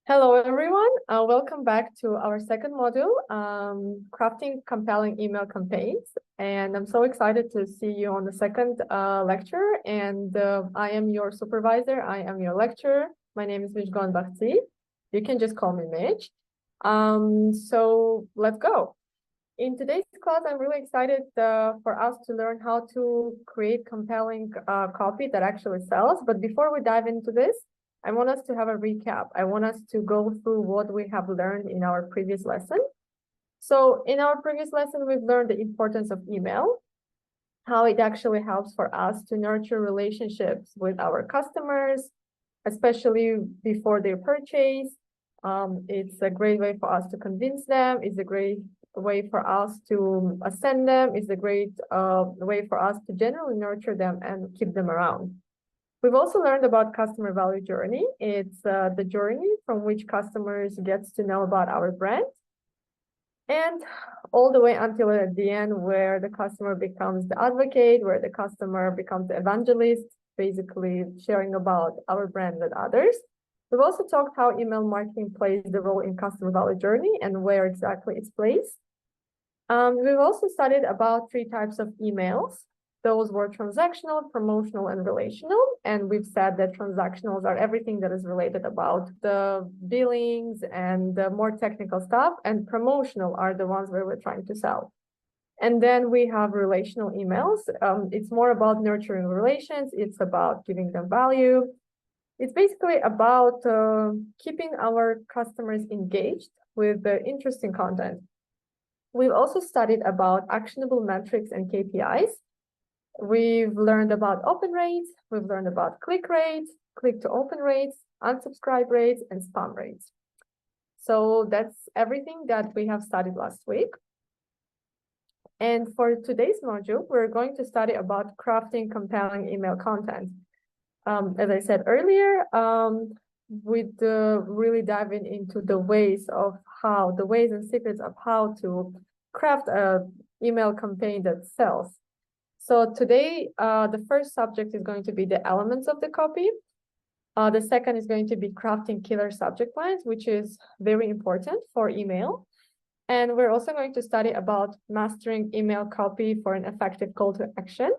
Hello, everyone. Welcome back to our second module, crafting compelling email campaigns. And I'm so excited to see you on the second lecture. And I am your supervisor. I am your lecturer. My name is Mijgon Bakhti. You can just call me Mij. So let's go. In today's class, I'm really excited for us to learn how to create compelling copy that actually sells. But before we dive into this, I want us to have a recap. I want us to go through what we have learned in our previous lesson. So in our previous lesson, we've learned the importance of email, how it actually helps for us to nurture relationships with our customers, especially before their purchase. It's a great way for us to convince them. It's a great way for us to ascend them. It's a great way for us to generally nurture them and keep them around. We've also learned about customer value journey. It's the journey from which customers gets to know about our brand, and all the way until at the end where the customer becomes the advocate, where the customer becomes the evangelist, basically sharing about our brand with others. We've also talked how email marketing plays the role in customer value journey and where exactly it's placed. We've also studied about 3 types of emails. Those were transactional, promotional, and relational. And we've said that transactionals are everything that is related about the billings and the more technical stuff, and promotional are the ones where we're trying to sell. And then we have relational emails. It's more about nurturing relations. It's about giving them value. It's basically about keeping our customers engaged with the interesting content. We've also studied about actionable metrics and KPIs. We've learned about open rates, we've learned about click rates, click to open rates, unsubscribe rates, and spam rates. So that's everything that we have studied last week. And for today's module, we're going to study about crafting compelling email content. As I said earlier, we'd really diving into the ways and secrets of how to craft an email campaign that sells. So today, the first subject is going to be the elements of the copy. The second is going to be crafting killer subject lines, which is very important for email. And we're also going to study about mastering email copy for an effective call to action.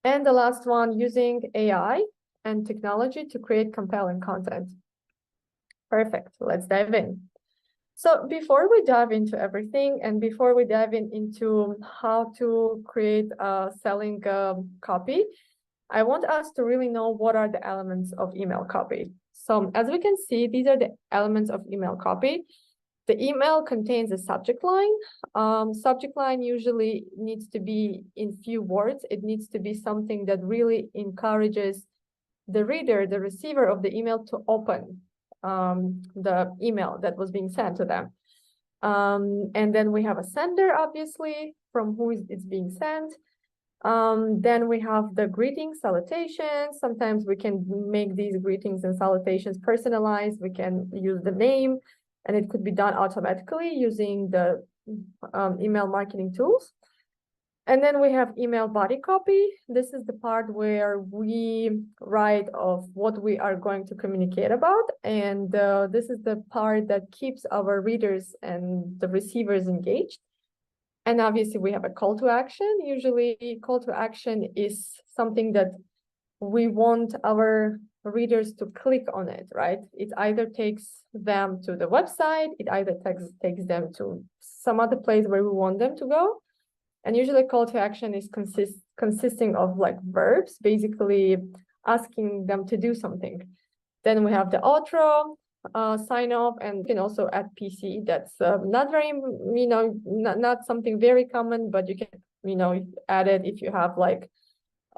And the last one, using AI and technology to create compelling content. Perfect, let's dive in. So before we dive into everything, and before we dive into how to create a selling copy, I want us to really know what are the elements of email copy. So as we can see, these are the elements of email copy. The email contains a subject line. Subject line usually needs to be in few words. It needs to be something that really encourages the reader, the receiver of the email, to open the email that was being sent to them. And then we have a sender, obviously, from who it's being sent. Then we have the greetings, salutations. Sometimes we can make these greetings and salutations personalized. We can use the name, and it could be done automatically using the email marketing tools. And then we have email body copy. This is the part where we write of what we are going to communicate about. And this is the part that keeps our readers and the receivers engaged. And obviously we have a call to action. Usually call to action is something that we want our readers to click on it, right? It either takes them to the website, it either takes them to some other place where we want them to go. And usually call to action is consisting of like verbs, basically asking them to do something. Then we have the outro, sign off, and you can also add PC. That's not very, not something very common, but you can, add it if you have like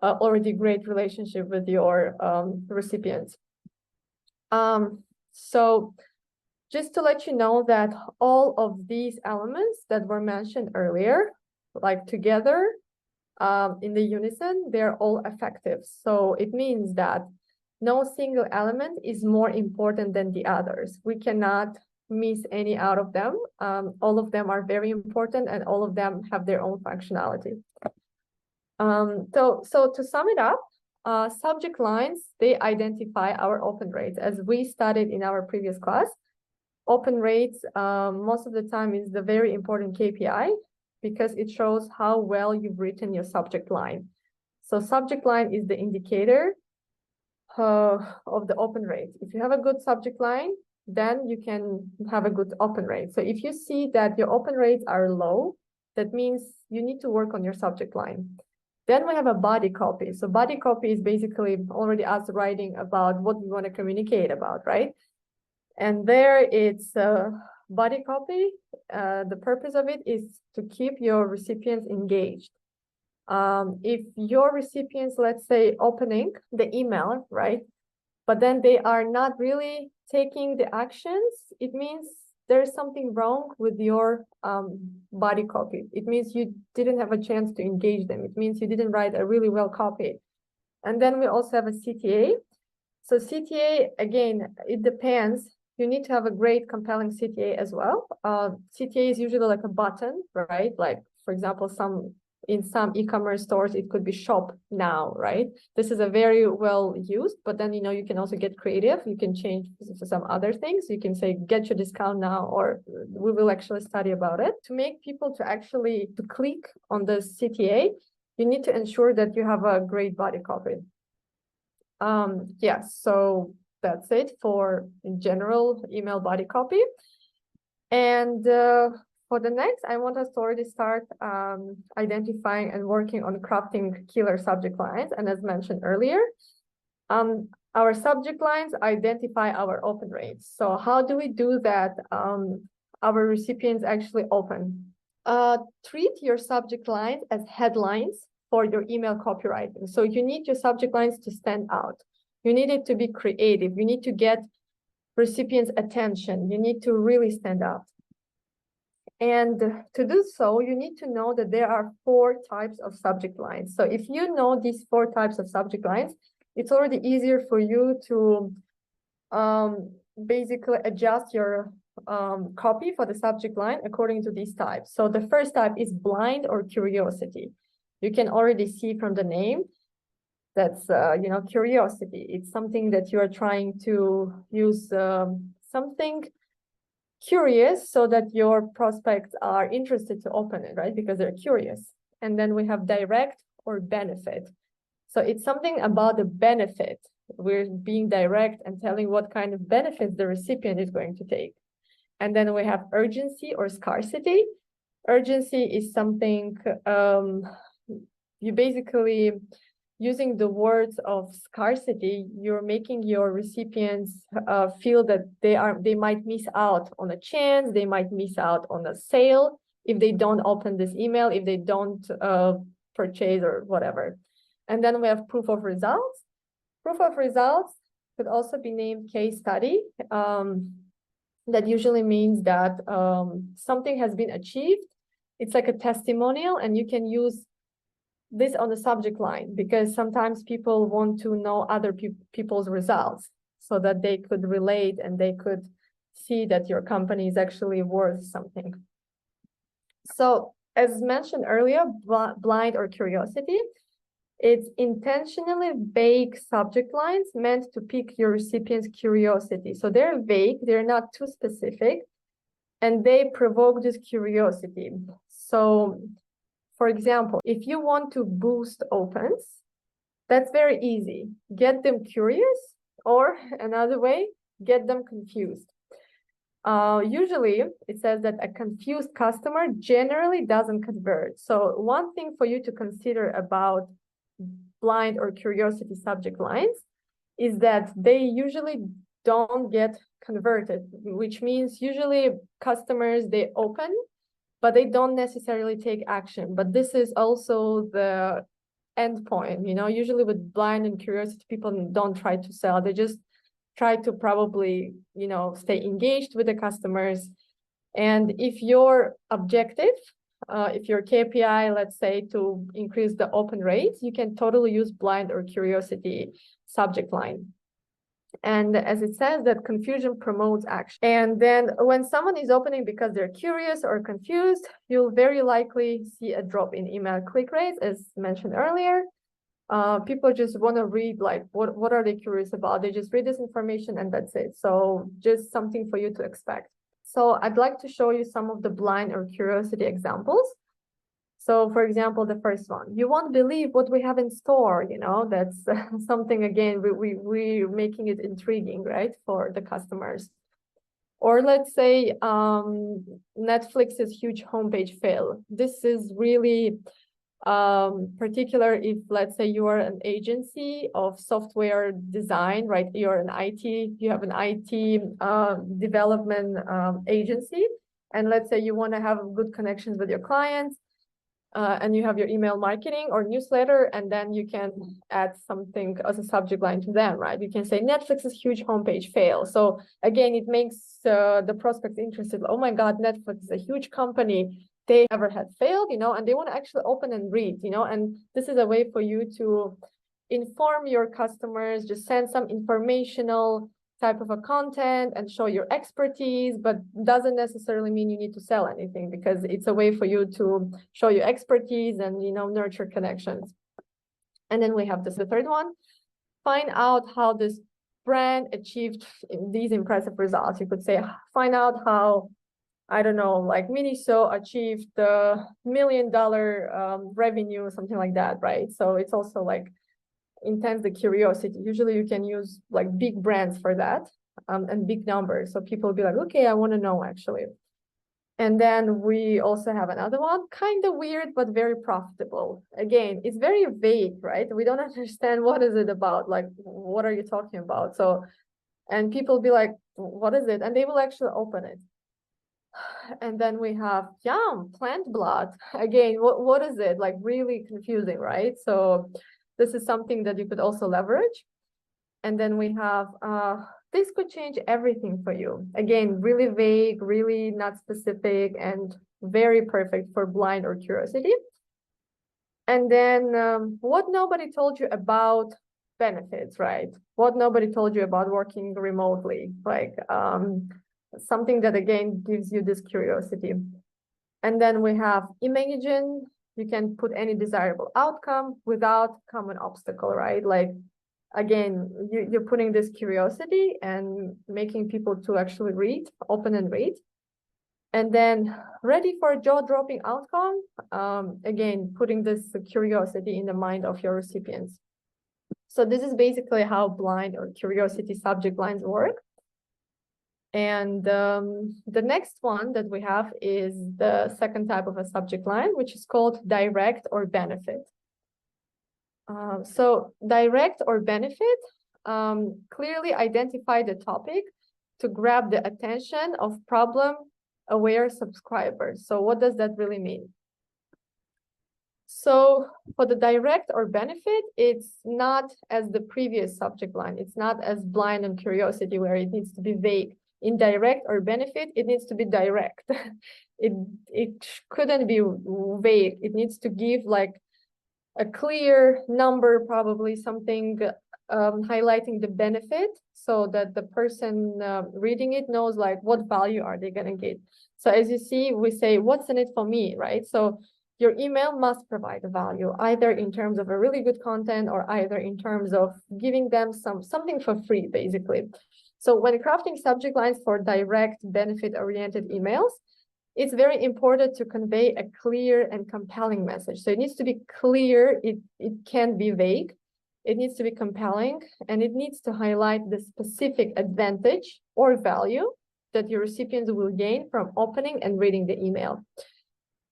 already great relationship with your recipients. So just to let you know that all of these elements that were mentioned earlier, like together in the unison, they're all effective. So it means that no single element is more important than the others. We cannot miss any out of them. All of them are very important, and all of them have their own functionality. So to sum it up, subject lines, they identify our open rates. As we studied in our previous class, open rates most of the time is the very important KPI because it shows how well you've written your subject line. So subject line is the indicator of the open rate. If you have a good subject line, then you can have a good open rate. So if you see that your open rates are low, that means you need to work on your subject line. Then we have a body copy. So body copy is basically already us writing about what we want to communicate about, right? And there it's body copy. The purpose of it is to keep your recipients engaged. If your recipients, let's say, opening the email, right, but then they are not really taking the actions, it means there's something wrong with your body copy. It means you didn't have a chance to engage them. It means you didn't write a really well copy. And then we also have a CTA. So CTA, again, it depends. You need to have a great, compelling CTA as well. CTA is usually like a button, right? Like, for example, in some e-commerce stores, it could be shop now, right? This is a very well used, but then, you can also get creative. You can change for some other things. You can say, get your discount now, or we will actually study about it. To make people to click on the CTA, you need to ensure that you have a great body copy. So that's it for general email body copy. And for the next, I want us to already start identifying and working on crafting killer subject lines. And as mentioned earlier, our subject lines identify our open rates. So how do we do that? Our recipients actually open. Treat your subject lines as headlines for your email copywriting. So you need your subject lines to stand out. You need it to be creative. You need to get recipients' attention. You need to really stand out. And to do so, you need to know that there are 4 types of subject lines. So if you know these 4 types of subject lines, it's already easier for you to basically adjust your copy for the subject line according to these types. So the first type is blind or curiosity. You can already see from the name that's, curiosity. It's something that you are trying to use something curious so that your prospects are interested to open it, right? Because they're curious. And then we have direct or benefit. So it's something about the benefit. We're being direct and telling what kind of benefits the recipient is going to take. And then we have urgency or scarcity. Urgency is something you basically, using the words of scarcity, you're making your recipients feel that they might miss out on a chance, they might miss out on a sale if they don't open this email, if they don't purchase or whatever. And then we have proof of results. Proof of results could also be named case study. That usually means that something has been achieved. It's like a testimonial, and you can use this on the subject line because sometimes people want to know other people's results so that they could relate and they could see that your company is actually worth something. So as mentioned earlier, blind or curiosity, it's intentionally vague subject lines meant to pique your recipient's curiosity. So they're vague, they're not too specific, and they provoke this curiosity. So for example, if you want to boost opens, that's very easy. Get them curious, or another way, get them confused. Usually, it says that a confused customer generally doesn't convert. So one thing for you to consider about blind or curiosity subject lines is that they usually don't get converted, which means usually customers, they open, but they don't necessarily take action. But this is also the end point, usually with blind and curiosity, people don't try to sell. They just try to probably, stay engaged with the customers. And if your objective, if your KPI, let's say, to increase the open rates, you can totally use blind or curiosity subject line. And as it says, that confusion promotes action. And then when someone is opening because they're curious or confused, you'll very likely see a drop in email click rates, as mentioned earlier. People just want to read, like, what are they curious about? They just read this information and that's it. So just something for you to expect. So I'd like to show you some of the blind or curiosity examples. So for example, the first one, you won't believe what we have in store, you know, that's something, again, we're making it intriguing, right, for the customers. Or let's say Netflix's huge homepage fail. This is really particular if, let's say, you are an agency of software design, right? You're an IT, you have an IT development agency, and let's say you want to have good connections with your clients, and you have your email marketing or newsletter, and then you can add something as a subject line to them, right? You can say Netflix's huge homepage fail. So again, it makes the prospect interested. Oh my God, Netflix is a huge company. They never had failed, you know, and they want to actually open and read, you know, and this is a way for you to inform your customers, just send some informational type of a content and show your expertise, but doesn't necessarily mean you need to sell anything, because it's a way for you to show your expertise and, you know, nurture connections. And then we have the third one, find out how this brand achieved these impressive results. You could say, find out how, I don't know, like Miniso achieved the $1 million revenue or something like that, right? So it's also like intense the curiosity. Usually you can use like big brands for that, and big numbers. So people will be like, okay, I want to know actually. And then we also have another one, kind of weird, but very profitable. Again, it's very vague, right? We don't understand what is it about, like, what are you talking about? So, and people will be like, what is it? And they will actually open it. And then we have, yum, plant blood. Again, what is it? Like, really confusing, right? So this is something that you could also leverage. And then we have, this could change everything for you. Again, really vague, really not specific, and very perfect for blind or curiosity. And then what nobody told you about benefits, right? What nobody told you about working remotely, like something that, again, gives you this curiosity. And then we have imagine. You can put any desirable outcome without common obstacle, right? Like, again, you're putting this curiosity and making people to actually read, open and read. And then ready for a jaw-dropping outcome, again, putting this curiosity in the mind of your recipients. So this is basically how blind or curiosity subject lines work. And the next one that we have is the second type of a subject line, which is called direct or benefit. So direct or benefit, clearly identify the topic to grab the attention of problem-aware subscribers. So what does that really mean? So for the direct or benefit, it's not as the previous subject line. It's not as blind and curiosity where it needs to be vague. In direct or benefit, it needs to be direct. It couldn't be vague. It needs to give like a clear number, probably something highlighting the benefit, so that the person reading it knows like what value are they going to get. So as you see, we say, what's in it for me, right? So your email must provide a value, either in terms of a really good content or either in terms of giving them something for free, basically. So when crafting subject lines for direct benefit-oriented emails, it's very important to convey a clear and compelling message. So it needs to be clear, it can't be vague, it needs to be compelling, and it needs to highlight the specific advantage or value that your recipients will gain from opening and reading the email.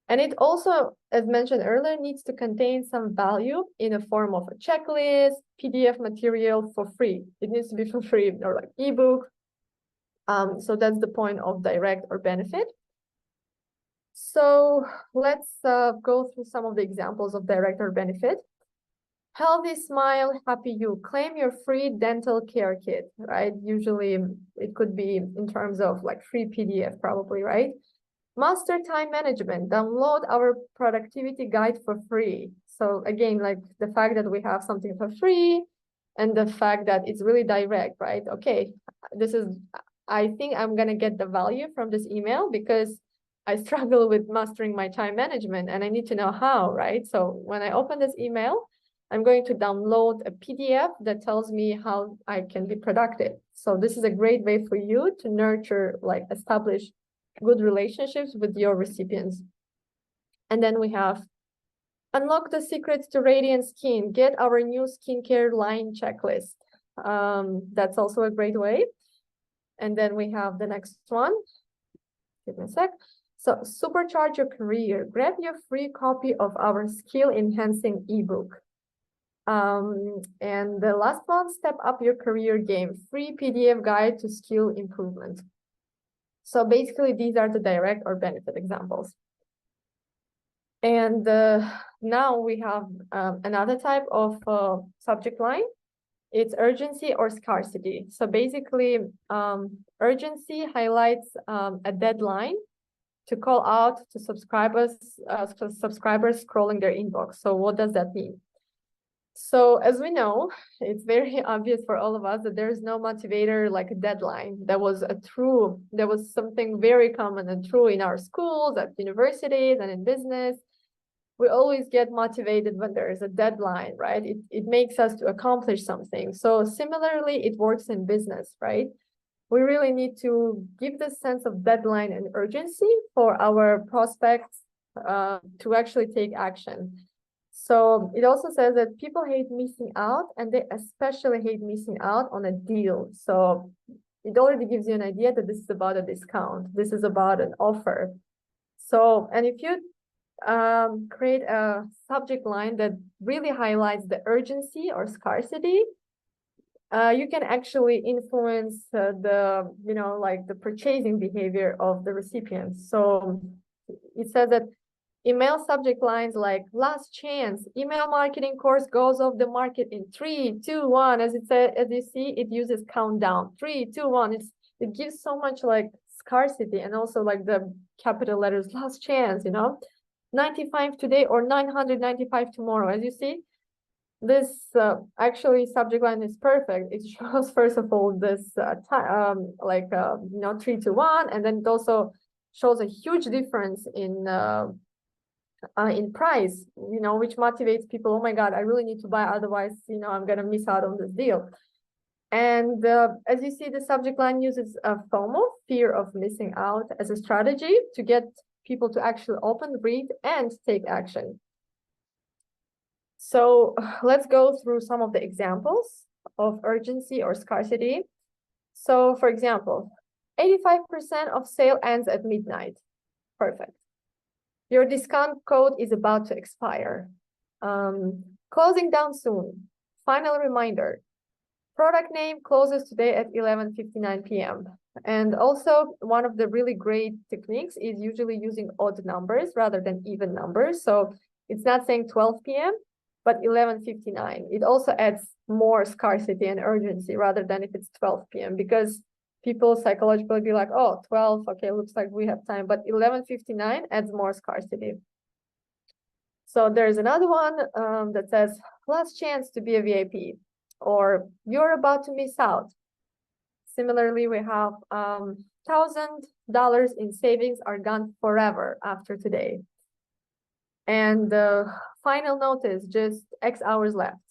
And it also, as mentioned earlier, needs to contain some value in a form of a checklist, PDF material for free. It needs to be for free, or like ebook. So that's the point of direct or benefit. So let's go through some of the examples of direct or benefit. Healthy smile, happy you. Claim your free dental care kit, right? Usually it could be in terms of like free PDF, probably, right? Master time management, download our productivity guide for free. So again, like the fact that we have something for free and the fact that it's really direct, right? Okay, I think I'm going to get the value from this email because I struggle with mastering my time management and I need to know how, right? So when I open this email, I'm going to download a PDF that tells me how I can be productive. So this is a great way for you to nurture, like establish good relationships with your recipients. And then we have unlock the secrets to radiant skin, get our new skincare line checklist. That's also a great way. And then we have the next one. Give me a sec. So supercharge your career. Grab your free copy of our skill enhancing ebook. And the last one, step up your career game, free PDF guide to skill improvement. So basically these are the direct or benefit examples. And now we have another type of subject line. It's urgency or scarcity. So basically urgency highlights a deadline to call out to subscribers scrolling their inbox. So what does that mean? So as we know, it's very obvious for all of us that there is no motivator like a deadline. That was something very common and true in our schools, at universities, and in business. We always get motivated when there is a deadline, right? It makes us to accomplish something. So similarly, it works in business, right? We really need to give the sense of deadline and urgency for our prospects to actually take action. So it also says that people hate missing out, and they especially hate missing out on a deal. So it already gives you an idea that this is about a discount. This is about an offer. So, and if you create a subject line that really highlights the urgency or scarcity, you can actually influence the purchasing behavior of the recipients. So it says that email subject lines like last chance, email marketing course goes off the market in 3, 2, 1. As you see, it uses countdown 3, 2, 1. It gives so much like scarcity, and also like the capital letters last chance, 95 today or 995 tomorrow. As you see, this actually subject line is perfect. It shows first of all this 3 to 1, and then it also shows a huge difference in price, which motivates people. Oh my God, I really need to buy, otherwise, I'm gonna miss out on this deal. And as you see, the subject line uses a FOMO, fear of missing out, as a strategy to get people to actually open, read, and take action. So let's go through some of the examples of urgency or scarcity. So for example, 85% of sale ends at midnight. Perfect. Your discount code is about to expire. Closing down soon. Final reminder. Product name closes today at 11:59 p.m. And also one of the really great techniques is usually using odd numbers rather than even numbers. So it's not saying 12 p.m., but 11:59. It also adds more scarcity and urgency rather than if it's 12 p.m. because people psychologically be like, oh, 12, okay, looks like we have time, but 11:59 adds more scarcity. So there's another one that says, last chance to be a VIP, or you're about to miss out. Similarly, we have $1,000 in savings are gone forever after today. And the final notice, just X hours left.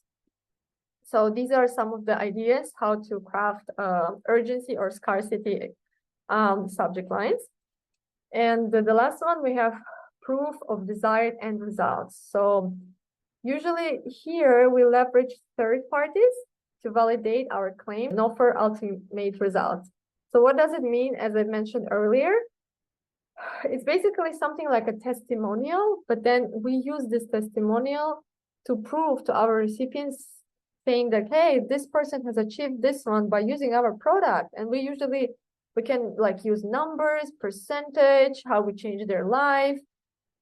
So these are some of the ideas how to craft urgency or scarcity subject lines. And the last one, we have proof of desired end results. So usually here we leverage third parties to validate our claim and offer ultimate results. So what does it mean? As I mentioned earlier, it's basically something like a testimonial, but then we use this testimonial to prove to our recipients saying that, hey, this person has achieved this one by using our product. And we can like use numbers, percentage, how we change their life.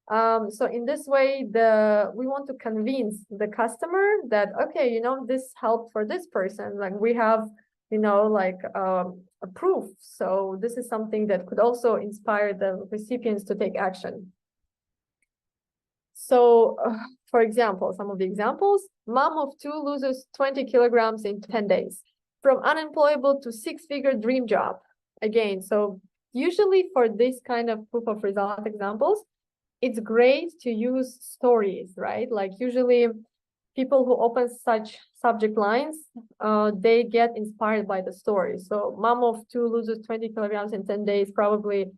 So in this way, we want to convince the customer that, okay, this helped for this person. Like we have, a proof. So this is something that could also inspire the recipients to take action. So for example, some of the examples, mom of 2 loses 20 kilograms in 10 days, from unemployable to 6-figure dream job. Again, so usually for this kind of proof of result examples, it's great to use stories, right? Like usually people who open such subject lines, they get inspired by the story. So mom of two loses 20 kilograms in 10 days, probably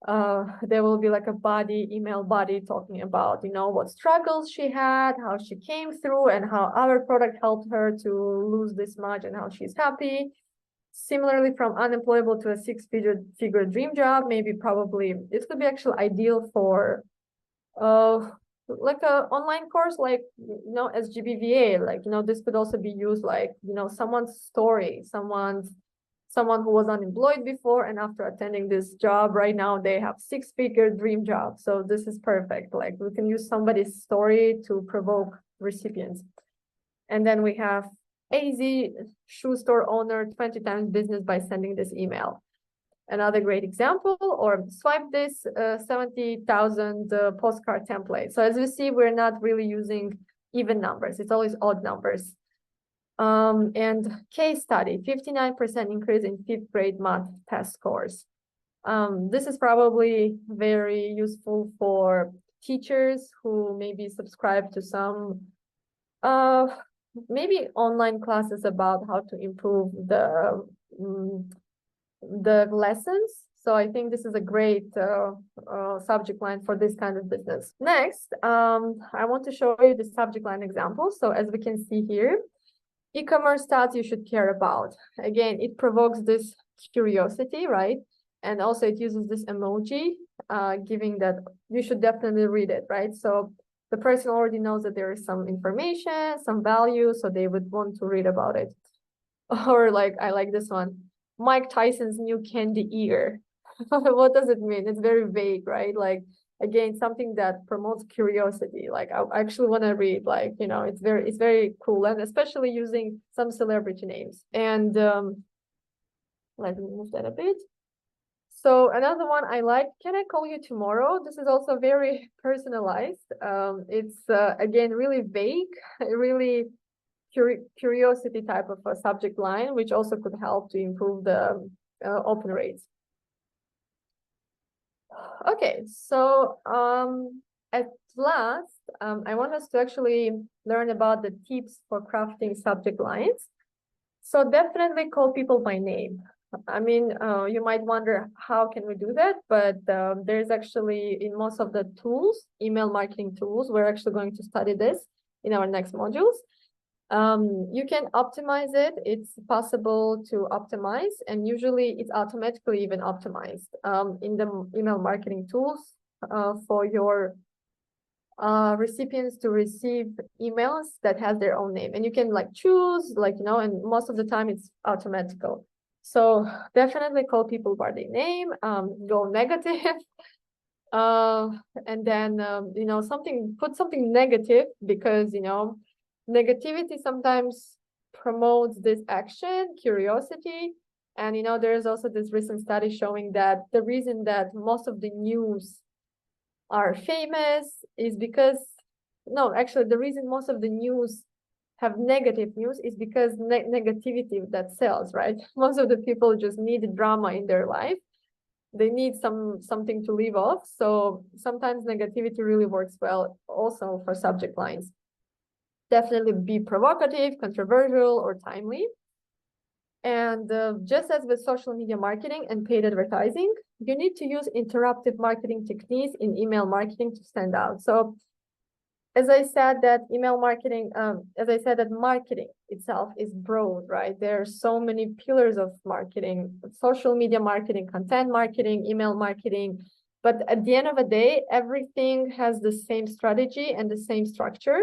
there will be like a email body talking about, what struggles she had, how she came through, and how our product helped her to lose this much and how she's happy. Similarly, from unemployable to a six-figure dream job, probably it could be actually ideal for like a online course, like SGBVA. Like this could also be used like someone's story, someone who was unemployed before, and after attending this job, right now they have six-figure dream job. So this is perfect. Like we can use somebody's story to provoke recipients. And then we have AZ, shoe store owner, 20 times business by sending this email. Another great example, or swipe this 70,000 postcard template. So as you see, we're not really using even numbers. It's always odd numbers. And case study, 59% increase in 5th grade math test scores. This is probably very useful for teachers who maybe subscribe to some maybe online classes about how to improve the lessons. So I think this is a great subject line for this kind of business. Next, I want to show you the subject line example. So as we can see here, e-commerce stats you should care about. Again, it provokes this curiosity, right? And also it uses this emoji, giving that you should definitely read it, right? So the person already knows that there is some information, some value, so they would want to read about it. Or like, I like this one, Mike Tyson's new candy ear. What does it mean? It's very vague, right? Like, again, something that promotes curiosity. Like I actually want to read, like, it's very cool, and especially using some celebrity names. And let me move that a bit. So another one I like, can I call you tomorrow? This is also very personalized. It's again really vague, really curiosity type of a subject line, which also could help to improve the open rates. Okay, so at last, I want us to actually learn about the tips for crafting subject lines. So definitely call people by name. I mean, you might wonder, how can we do that? But there's actually, in most of the tools, email marketing tools, we're actually going to study this in our next modules. You can optimize it. It's possible to optimize, and usually it's automatically even optimized in the email marketing tools for your recipients to receive emails that has their own name, and you can like choose, like, and most of the time it's automatical. So definitely call people by their name, go negative, and then put something negative, because negativity sometimes promotes this action, curiosity. And there's also this recent study showing that the reason that most of the news are famous is because, no, actually the reason most of the news have negative news is because negativity that sells, right? Most of the people just need drama in their life. They need something to live off. So sometimes negativity really works well also for subject lines. Definitely be provocative, controversial, or timely. And just as with social media marketing and paid advertising, you need to use interruptive marketing techniques in email marketing to stand out. So as I said that marketing itself is broad, right? There are so many pillars of marketing: social media marketing, content marketing, email marketing. But at the end of the day, everything has the same strategy and the same structure.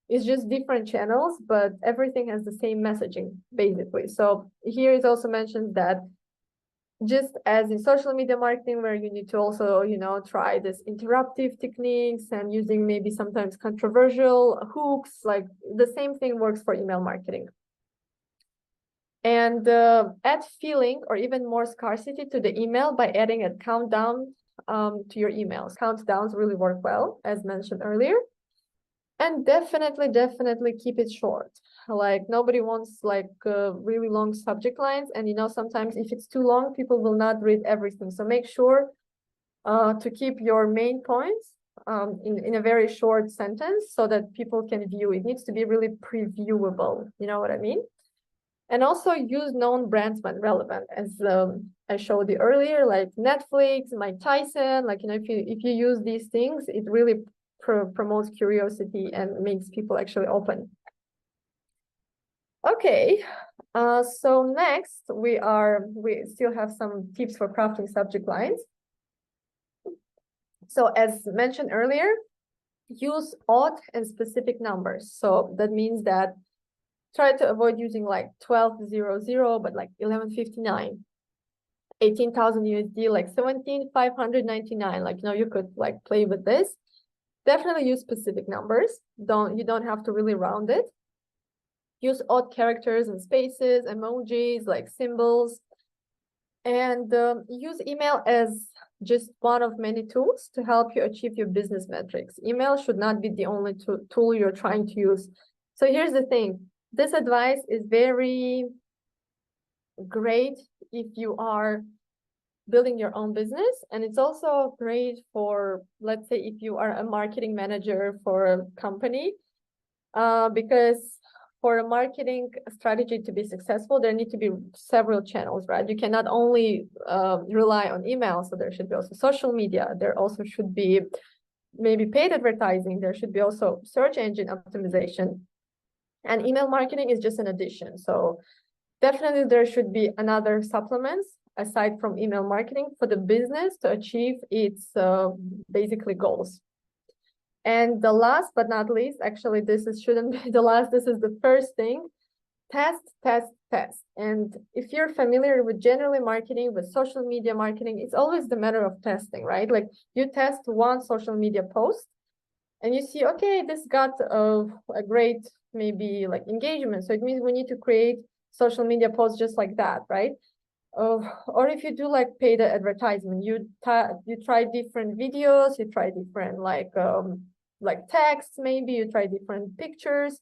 It's just different channels, but everything has the same messaging, basically. So here it also mentions that just as in social media marketing, where you need to also, try this interruptive techniques and using maybe sometimes controversial hooks, like the same thing works for email marketing. And add feeling or even more scarcity to the email by adding a countdown to your emails. Countdowns really work well, as mentioned earlier. And definitely keep it short. Like nobody wants like really long subject lines, and sometimes if it's too long, people will not read everything. So make sure to keep your main points in a very short sentence so that people can view. It needs to be really previewable. You know what I mean? And also use known brands when relevant, as I showed you earlier, like Netflix, Mike Tyson. Like, you know, if you use these things, it really promotes curiosity and makes people actually open. Okay, so next we still have some tips for crafting subject lines. So as mentioned earlier, use odd and specific numbers. So that means that try to avoid using like 1200, but like 1159, 18,000 USD, like 17,599. Like, you know, you could like play with this. Definitely use specific numbers. You don't have to really round it. Use odd characters and spaces, emojis, like symbols, and use email as just one of many tools to help you achieve your business metrics. Email should not be the only tool you're trying to use. So here's the thing. This advice is very great if you are building your own business, and it's also great for, let's say, if you are a marketing manager for a company, because for a marketing strategy to be successful, there need to be several channels, right? You cannot only rely on email, so there should be also social media. There also should be maybe paid advertising. There should be also search engine optimization. And email marketing is just an addition. So definitely there should be another supplements aside from email marketing for the business to achieve its basically goals. And the last but not least, actually, shouldn't be the last, this is the first thing, test, test, test. And if you're familiar with generally marketing, with social media marketing, it's always the matter of testing, right? Like you test one social media post and you see, okay, this got a great, maybe like engagement. So it means we need to create social media posts just like that, right? Or if you do like paid advertisement, you try different videos, you try different like texts, maybe you try different pictures,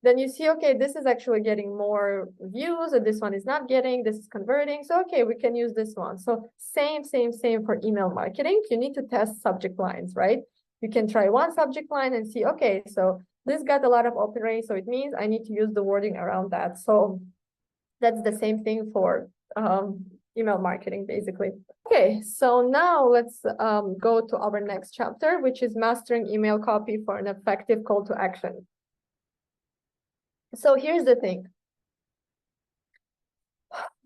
then you see, okay, this is actually getting more views, and this one is not getting, this is converting. So, okay, we can use this one. So same for email marketing. You need to test subject lines, right? You can try one subject line and see, okay, so this got a lot of open rate, so it means I need to use the wording around that. So that's the same thing for email marketing, basically. Okay, so now let's go to our next chapter, which is mastering email copy for an effective call to action. So here's the thing.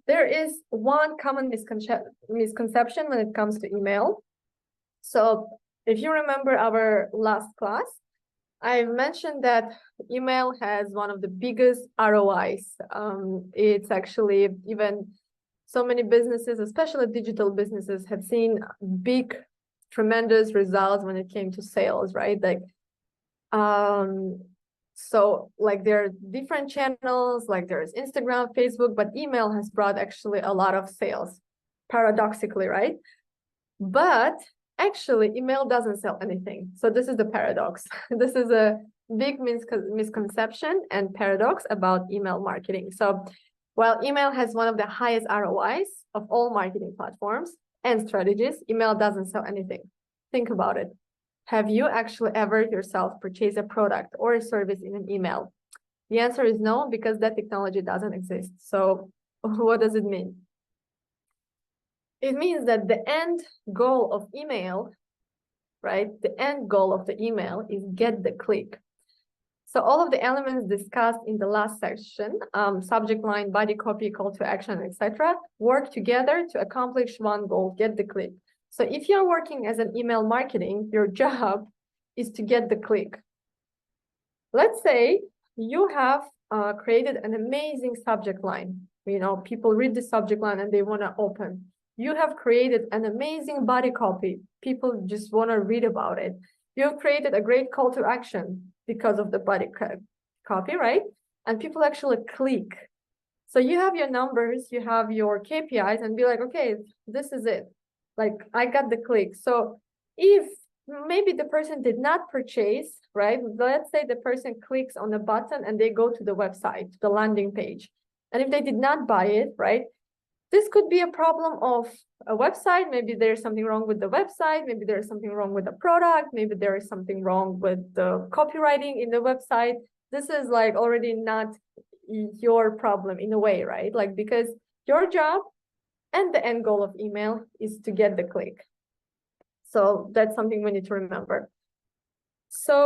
There is one common misconception when it comes to email. So if you remember our last class, I mentioned that email has one of the biggest ROIs. It's actually even so many businesses, especially digital businesses, have seen big, tremendous results when it came to sales, right? Like, so like there are different channels, like there's Instagram, Facebook, but email has brought actually a lot of sales, paradoxically, right? But actually, email doesn't sell anything. So this is the paradox. This is a big misconception and paradox about email marketing. So while email has one of the highest ROIs of all marketing platforms and strategies, email doesn't sell anything. Think about it. Have you actually ever yourself purchased a product or a service in an email? The answer is no, because that technology doesn't exist. So what does it mean? It means that the end goal of email, right? The end goal of the email is get the click. So all of the elements discussed in the last section, subject line, body copy, call to action, etc., work together to accomplish one goal, get the click. So if you're working as an email marketing, your job is to get the click. Let's say you have created an amazing subject line. You know, people read the subject line and they want to open. You have created an amazing body copy. People just want to read about it. You have created a great call to action because of the body copy, right? And people actually click. So you have your numbers, you have your KPIs, and be like, okay, this is it. Like, I got the click. So if maybe the person did not purchase, right? Let's say the person clicks on a button and they go to the website, the landing page. And if they did not buy it, right? This could be a problem of a website. Maybe there's something wrong with the website. Maybe there's something wrong with the product. Maybe there is something wrong with the copywriting in the website. This is like already not your problem in a way, right? Like, because your job and the end goal of email is to get the click. So that's something we need to remember. So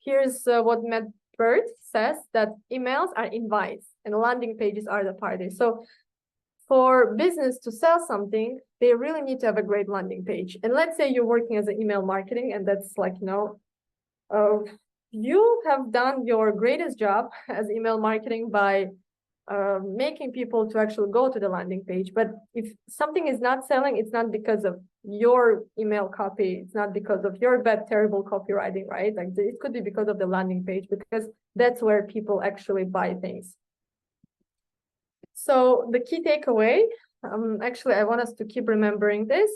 here's what Matt Bird says, that emails are invites and landing pages are the parties. So for business to sell something, they really need to have a great landing page. And let's say you're working as an email marketing, and that's like, you have done your greatest job as email marketing by making people to actually go to the landing page. But if something is not selling, it's not because of your email copy. It's not because of your bad, terrible copywriting, right? Like, it could be because of the landing page, because that's where people actually buy things. So the key takeaway, actually, I want us to keep remembering this.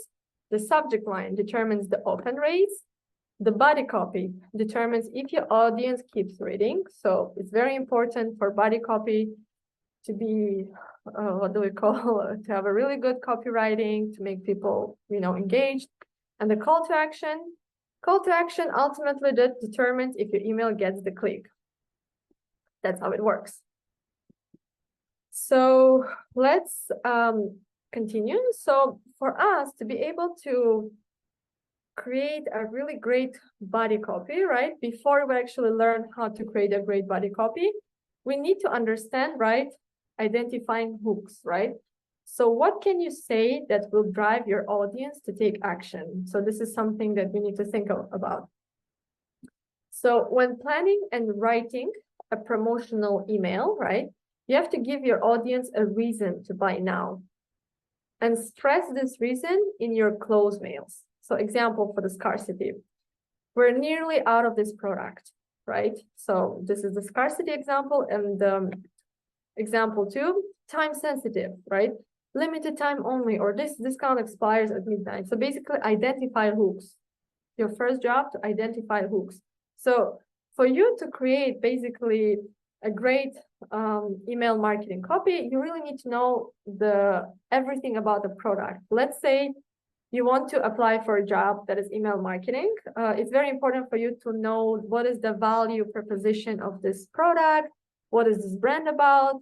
The subject line determines the open rates. The body copy determines if your audience keeps reading. So it's very important for body copy to be, to have a really good copywriting, to make people, engaged. And the call to action ultimately that determines if your email gets the click. That's how it works. So let's continue. So for us to be able to create a really great body copy, right? Before we actually learn how to create a great body copy, we need to understand, right? Identifying hooks, right? So what can you say that will drive your audience to take action? So this is something that we need to think about. So when planning and writing a promotional email, right? You have to give your audience a reason to buy now, and stress this reason in your close mails. So example for the scarcity, we're nearly out of this product, right? So this is the scarcity example, and example 2, time sensitive, right? Limited time only, or this discount expires at midnight. So basically identify hooks. Your first job to identify hooks. So for you to create basically a great email marketing copy, you really need to know everything about the product. Let's say you want to apply for a job that is email marketing. It's very important for you to know what is the value proposition of this product, what is this brand about,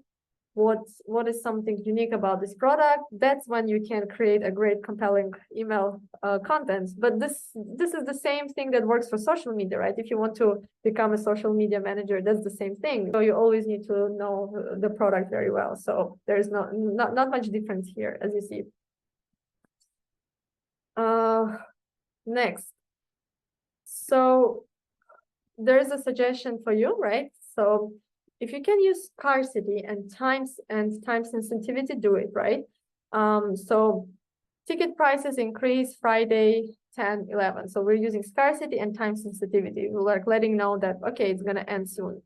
what is something unique about this product. That's when you can create a great compelling email content. But this is the same thing that works for social media, right? If you want to become a social media manager, that's the same thing. So you always need to know the product very well. So there's not much difference here, as you see. Next, so there's a suggestion for you, right? So if you can use scarcity and time sensitivity, do it, right? So ticket prices increase Friday 10-11. So we're using scarcity and time sensitivity. We're like letting know that, okay, it's going to end soon.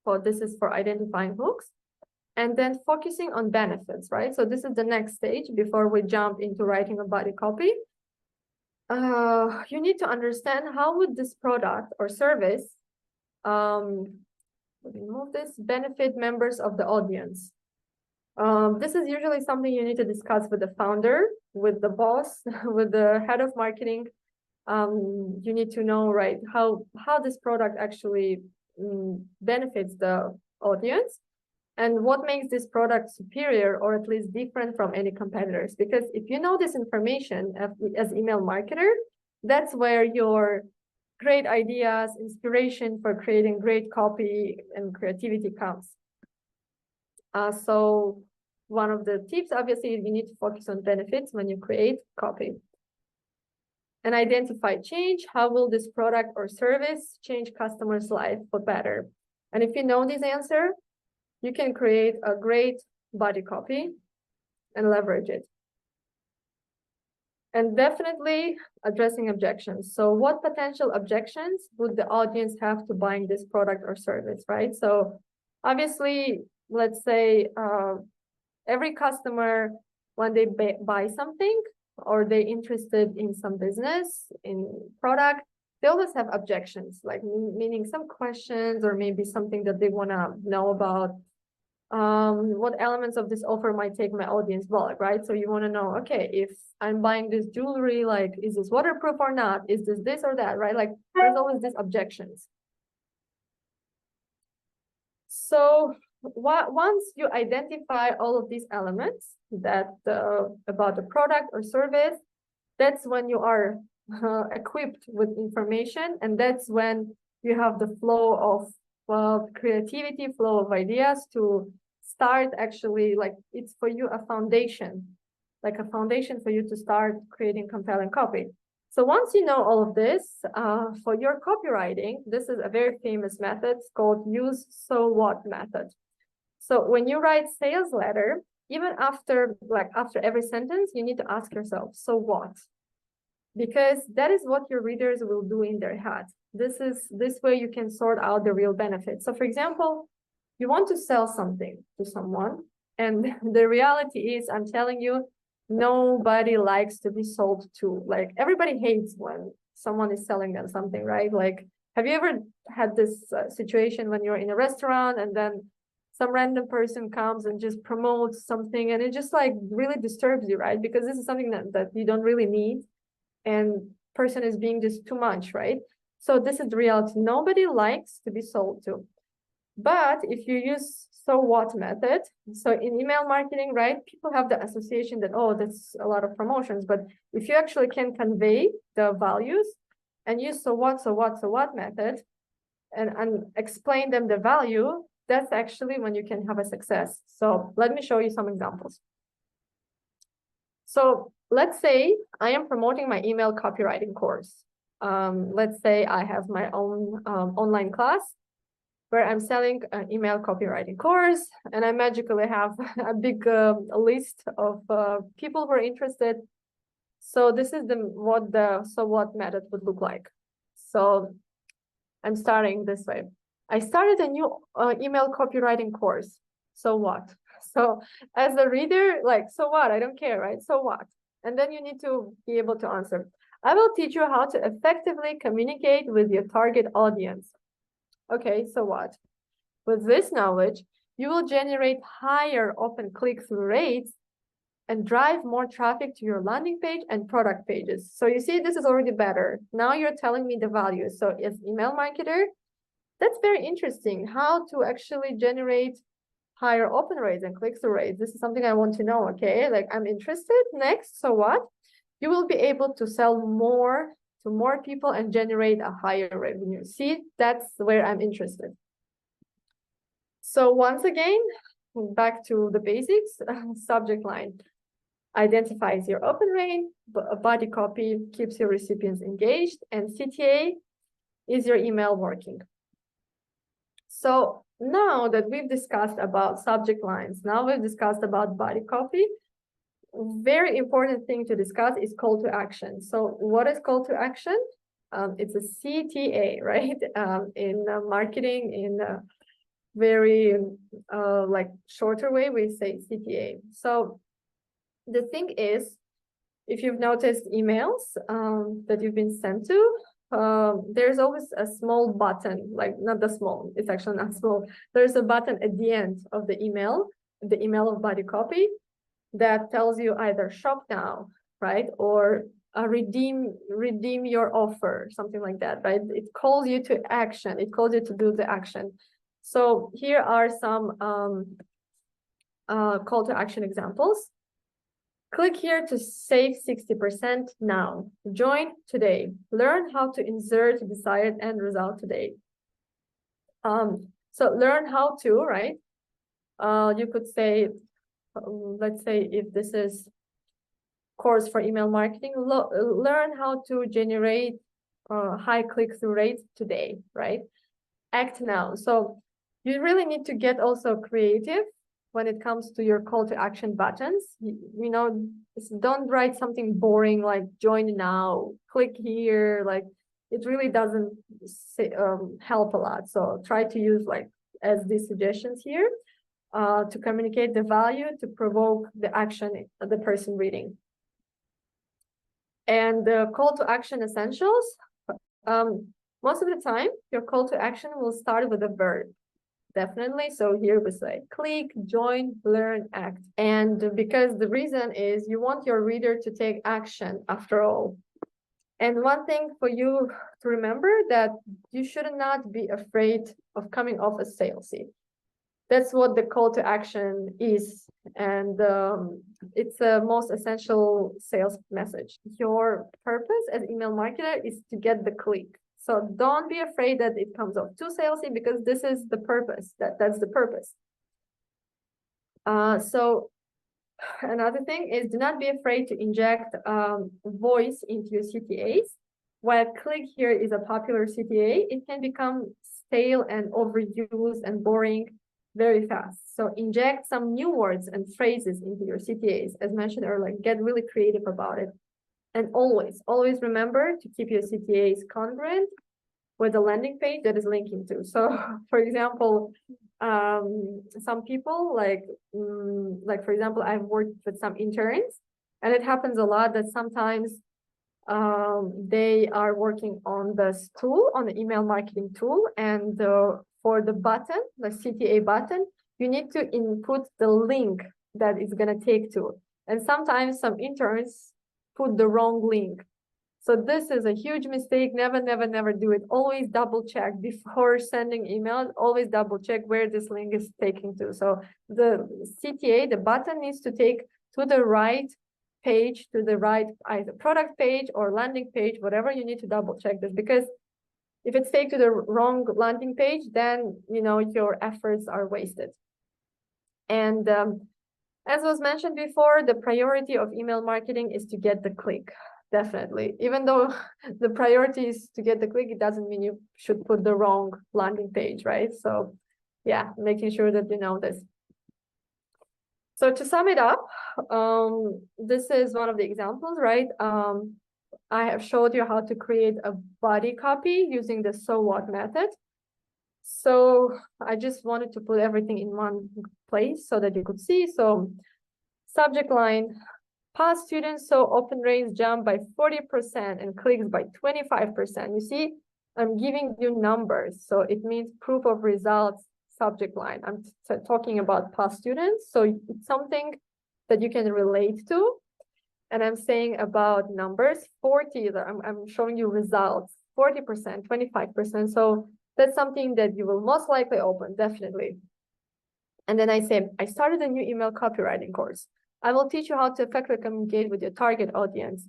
So this is for identifying hooks. And then focusing on benefits, right? So this is the next stage before we jump into writing a body copy. You need to understand how would this product or service remove this benefit members of the audience. This is usually something you need to discuss with the founder, with the boss, with the head of marketing. You need to know, right, how this product actually benefits the audience, and what makes this product superior or at least different from any competitors. Because if you know this information as email marketer, that's where your great ideas, inspiration for creating great copy and creativity comes. So one of the tips, obviously, you need to focus on benefits when you create copy. And identify change. How will this product or service change customers' life for better? And if you know this answer, you can create a great body copy and leverage it. And definitely addressing objections. So what potential objections would the audience have to buying this product or service, right? So obviously, let's say every customer, when they buy something or they're interested in some business, in product, they always have objections, like meaning some questions or maybe something that they want to know about. what elements of this offer might take my audience wallet, right? So you want to know, okay, if I'm buying this jewelry, like, is this waterproof or not? Is this or that, right? Like, there's always these objections. So once you identify all of these elements that about the product or service, that's when you are equipped with information, and that's when you have the flow of creativity, flow of ideas to start actually, like, it's for you a foundation, like a foundation for you to start creating compelling copy. So once you know all of this, for your copywriting, this is a very famous method called use so what method. So when you write sales letter, even after every sentence, you need to ask yourself, so what? Because that is what your readers will do in their head. This way you can sort out the real benefits. So for example, you want to sell something to someone, and the reality is, I'm telling you, nobody likes to be sold to. Like, everybody hates when someone is selling them something, right? Like, have you ever had this situation when you're in a restaurant and then some random person comes and just promotes something, and it just like really disturbs you, right? Because this is something that you don't really need, and person is being just too much, right? So this is the reality. Nobody likes to be sold to. But if you use so what method, so in email marketing, right, people have the association that, oh, that's a lot of promotions. But if you actually can convey the values and use so what method and explain them the value, that's actually when you can have a success. So let me show you some examples. So let's say I am promoting my email copywriting course. Let's say I have my own online class where I'm selling an email copywriting course, and I magically have a big list of people who are interested. So this is what the so what method would look like. So I'm starting this way. I started a new email copywriting course. So what? So as a reader, like, so what? I don't care, right? So what? And then you need to be able to answer. I will teach you how to effectively communicate with your target audience. Okay, so what? With this knowledge, you will generate higher open click-through rates and drive more traffic to your landing page and product pages. So you see, this is already better. Now you're telling me the value. So as email marketer, that's very interesting. How to actually generate higher open rates and click-through rates. This is something I want to know, okay? Like, I'm interested. Next, so what? You will be able to sell more to more people and generate a higher revenue. See, that's where I'm interested. So once again, back to the basics. Subject line identifies your open rate, body copy keeps your recipients engaged, and CTA is your email working. So now that we've discussed about subject lines, now we've discussed about body copy, very important thing to discuss is call to action. So what is call to action? It's a CTA, right? In marketing, in very like shorter way, we say CTA. So the thing is, if you've noticed emails that you've been sent to, there's always a small button, like not the small, it's actually not small. There's a button at the end of the email of body copy that tells you either shop now, right? Or redeem your offer, something like that, right? It calls you to action. It calls you to do the action. So here are some call to action examples. Click here to save 60% now. Join today. Learn how to insert desired end result today. So learn how to, right? You could say, let's say if this is course for email marketing, learn how to generate high click-through rates today, right? Act now. So you really need to get also creative when it comes to your call to action buttons. You know, don't write something boring like join now, click here. Like, it really doesn't help a lot. So try to use like as these suggestions here to communicate the value, to provoke the action of the person reading. And the call to action essentials, most of the time, your call to action will start with a verb definitely. So here we say click, join, learn, act. And because the reason is you want your reader to take action after all. And one thing for you to remember that you should not be afraid of coming off as salesy. That's what the call to action is. And it's the most essential sales message. Your purpose as email marketer is to get the click. So don't be afraid that it comes off too salesy, because this is the purpose. That's the purpose. So another thing is, do not be afraid to inject voice into your CTAs. While click here is a popular CTA, it can become stale and overused and boring very fast. So inject some new words and phrases into your CTAs, as mentioned earlier. Get really creative about it. And always remember to keep your CTAs congruent with the landing page that is linking to. So for example, some people like for example, I've worked with some interns, and it happens a lot that sometimes they are working on this tool, on the email marketing tool, and for the button, the CTA button, you need to input the link that it's going to take to. And sometimes some interns put the wrong link. So this is a huge mistake. Never do it. Always double check before sending email. Always double check where this link is taking to. So the CTA, the button, needs to take to the right page, to the right either product page or landing page, whatever. You need to double check this, because if it's taken to the wrong landing page, then your efforts are wasted. And as was mentioned before, the priority of email marketing is to get the click. Definitely. Even though the priority is to get the click, it doesn't mean you should put the wrong landing page, right? So yeah, making sure that you know this. So to sum it up, this is one of the examples, right? I have showed you how to create a body copy using the so what method. So I just wanted to put everything in one place so that you could see. So subject line, past students saw open rates jump by 40% and clicks by 25%. You see, I'm giving you numbers. So it means proof of results, subject line. I'm talking about past students. So it's something that you can relate to. And I'm saying about numbers, 40, I'm showing you results, 40%, 25%. So that's something that you will most likely open, definitely. And then I say, I started a new email copywriting course. I will teach you how to effectively communicate with your target audience.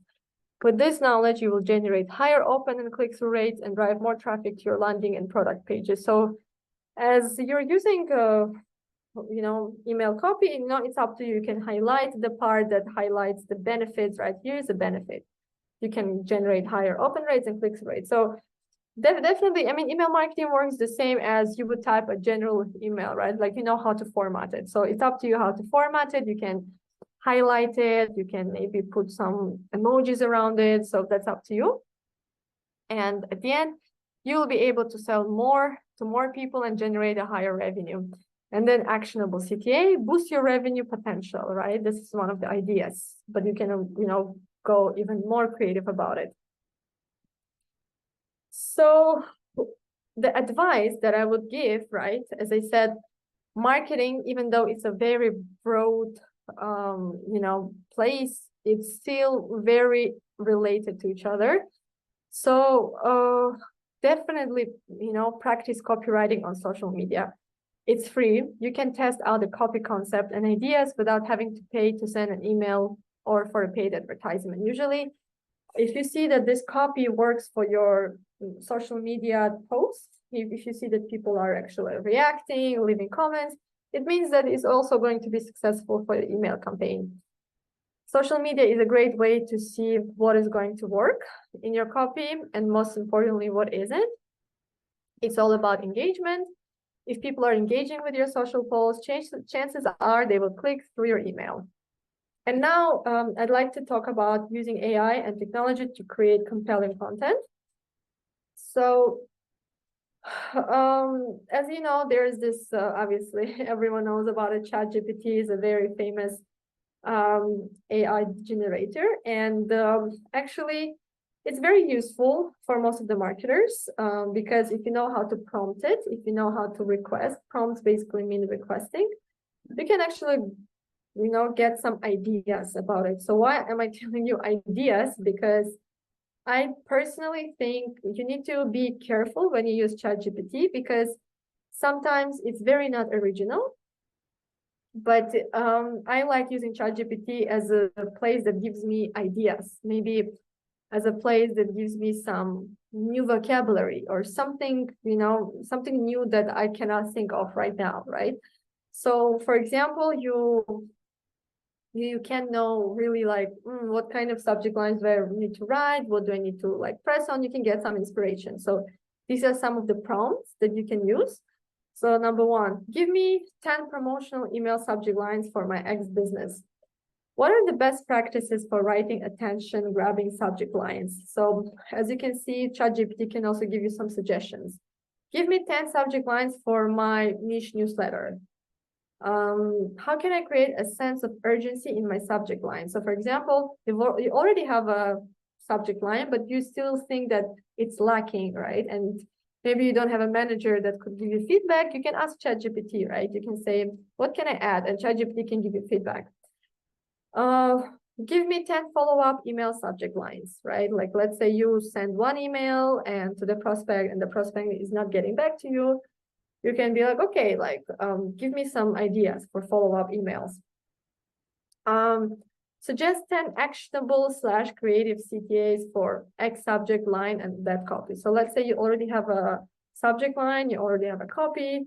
With this knowledge, you will generate higher open and click-through rates and drive more traffic to your landing and product pages. So as you're using email copy, it's up to you. You can highlight the part that highlights the benefits. Right here's the benefit. You can generate higher open rates and click-through rates. So definitely, I mean, email marketing works the same as you would type a general email, right? Like you know how to format it. So it's up to you how to format it. You can highlight it. You can maybe put some emojis around it. So that's up to you. And at the end, you will be able to sell more to more people and generate a higher revenue. And then actionable CTA, boost your revenue potential, right? This is one of the ideas, but you can, go even more creative about it. So the advice that I would give, right, as I said, marketing, even though it's a very broad, place, it's still very related to each other. So definitely, practice copywriting on social media. It's free. You can test out the copy concept and ideas without having to pay to send an email or for a paid advertisement. Usually, if you see that this copy works for your social media posts, if you see that people are actually reacting, leaving comments, it means that it's also going to be successful for your email campaign. Social media is a great way to see what is going to work in your copy and most importantly, what isn't. It's all about engagement. If people are engaging with your social posts, chances are they will click through your email. And now I'd like to talk about using AI and technology to create compelling content. So as you know, there's this, obviously, everyone knows about it. ChatGPT is a very famous AI generator. And actually, It's very useful for most of the marketers because if you know how to prompt it, if you know how to request, prompts basically mean requesting, you can actually, get some ideas about it. So why am I telling you ideas? Because I personally think you need to be careful when you use ChatGPT because sometimes it's very not original. But I like using ChatGPT as a place that gives me ideas, maybe as a place that gives me some new vocabulary or something, something new that I cannot think of right now, right? So, for example, you can know really like what kind of subject lines do I need to write, what do I need to like press on. You can get some inspiration. So these are some of the prompts that you can use. So number one, give me 10 promotional email subject lines for my X business. What are the best practices for writing attention grabbing subject lines? So as you can see, ChatGPT can also give you some suggestions. Give me 10 subject lines for my niche newsletter. How can I create a sense of urgency in my subject line? So for example, you already have a subject line, but you still think that it's lacking, right? And maybe you don't have a manager that could give you feedback. You can ask ChatGPT, right? You can say, what can I add? And ChatGPT can give you feedback. Give me 10 follow-up email subject lines, right? Like let's say you send one email and to the prospect and the prospect is not getting back to you. You can be like, okay, like give me some ideas for follow-up emails. Suggest 10 actionable / creative CTAs for X subject line and that copy. So let's say you already have a subject line, you already have a copy,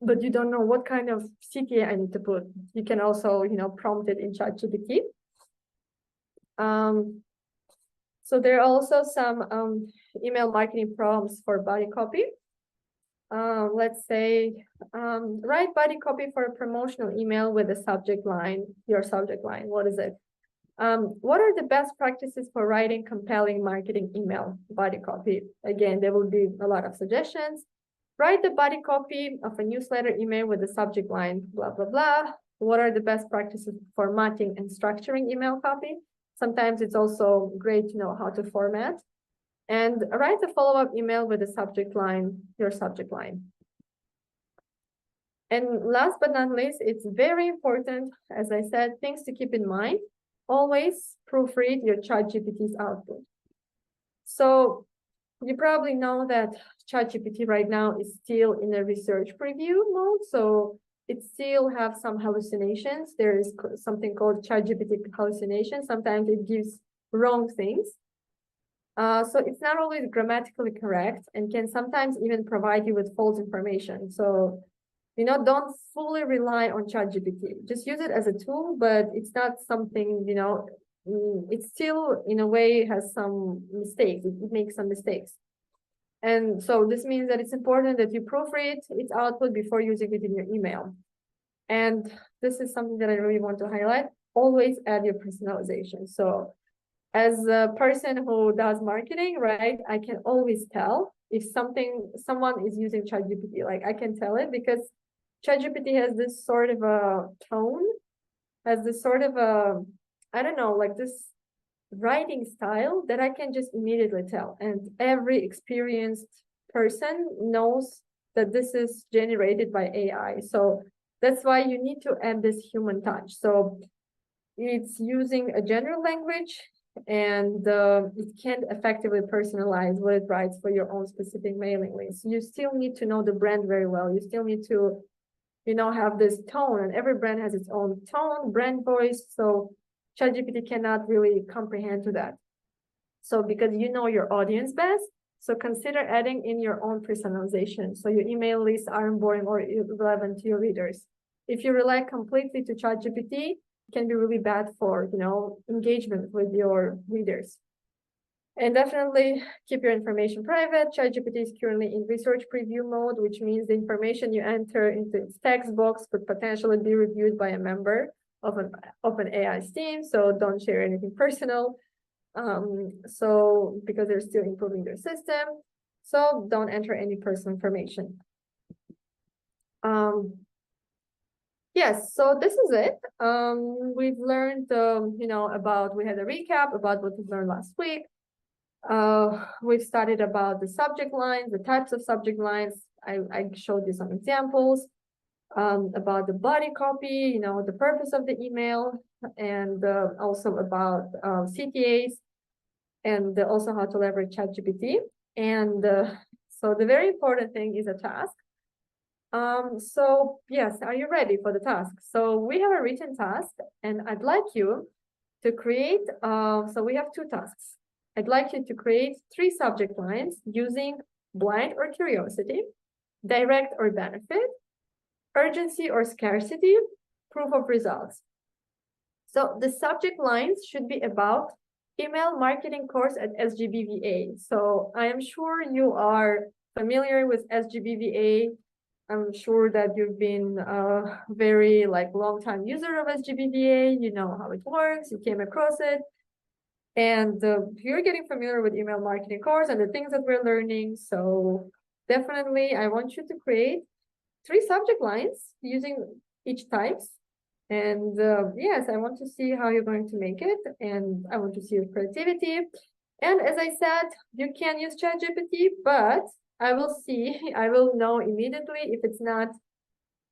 but you don't know what kind of CTA I need to put. You can also, prompt it in ChatGPT. So there are also some email marketing prompts for body copy. Let's say, write body copy for a promotional email with a subject line, your subject line. What is it? What are the best practices for writing compelling marketing email body copy? Again, there will be a lot of suggestions. Write the body copy of a newsletter email with the subject line, blah, blah, blah. What are the best practices for formatting and structuring email copy? Sometimes it's also great to know how to format. And write a follow-up email with the subject line, your subject line. And last but not least, it's very important, as I said, things to keep in mind. Always proofread your ChatGPT's output. So you probably know that ChatGPT right now is still in a research preview mode, so it still have some hallucinations. There is something called ChatGPT hallucination. Sometimes it gives wrong things. So it's not always grammatically correct and can sometimes even provide you with false information. So, don't fully rely on ChatGPT. Just use it as a tool, but it's not something, it still, in a way, has some mistakes. It makes some mistakes. And so this means that it's important that you proofread its output before using it in your email. And this is something that I really want to highlight. Always add your personalization. So as a person who does marketing, right, I can always tell if someone is using ChatGPT. Like I can tell it because ChatGPT has this sort of a tone, has this sort of a, I don't know, like this writing style that I can just immediately tell. And every experienced person knows that this is generated by AI. So that's why you need to add this human touch. So it's using a general language and it can't effectively personalize what it writes for your own specific mailing list. You still need to know the brand very well. You still need to, have this tone, and every brand has its own tone, brand voice. So ChatGPT cannot really comprehend to that. So because you know your audience best, so consider adding in your own personalization. So your email lists aren't boring or irrelevant to your readers. If you rely completely to ChatGPT, can be really bad for, engagement with your readers. And definitely keep your information private. ChatGPT is currently in research preview mode, which means the information you enter into its text box could potentially be reviewed by a member of an OpenAI's team. So don't share anything personal. So because they're still improving their system. So don't enter any personal information. Yes, so this is it. We've learned, we had a recap about what we learned last week. We've studied about the subject lines, the types of subject lines. I showed you some examples about the body copy, the purpose of the email, and also about CTAs, and also how to leverage ChatGPT. And so the very important thing is a task. So yes, are you ready for the task? So we have a written task, and I'd like you to create, so we have two tasks. I'd like you to create 3 subject lines using blind or curiosity, direct or benefit, urgency or scarcity, proof of results. So the subject lines should be about email marketing course at SGBVA. So I am sure you are familiar with SGBVA. I'm sure that you've been a very long time user of SGBVA. You know how it works. You came across it. And you're getting familiar with email marketing course and the things that we're learning. So definitely, I want you to create 3 subject lines using each types. And yes, I want to see how you're going to make it. And I want to see your creativity. And as I said, you can use ChatGPT, but I will know immediately if it's not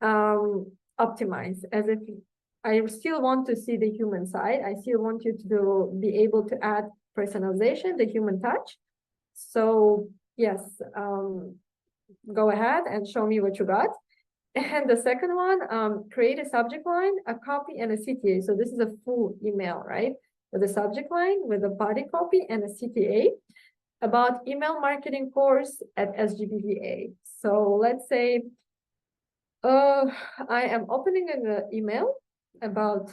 optimized, as if I still want to see the human side. I still want you to be able to add personalization, the human touch. So yes, go ahead and show me what you got. And the second one, create a subject line, a copy, and a CTA. So this is a full email, right? With a subject line, with a body copy, and a CTA about email marketing course at SGBVA. So let's say I am opening an email about,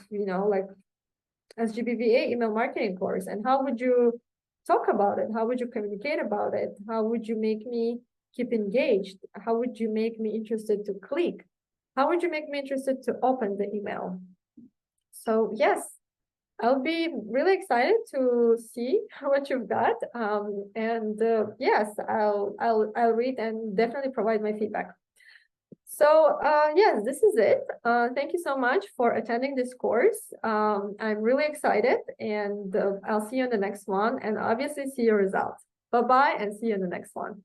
SGBVA email marketing course. And how would you talk about it? How would you communicate about it? How would you make me keep engaged? How would you make me interested to click? How would you make me interested to open the email? So yes, I'll be really excited to see what you've got. And yes, I'll read and definitely provide my feedback. So yes, this is it. Thank you so much for attending this course. I'm really excited, and I'll see you in the next one, and obviously see your results. Bye-bye, and see you in the next one.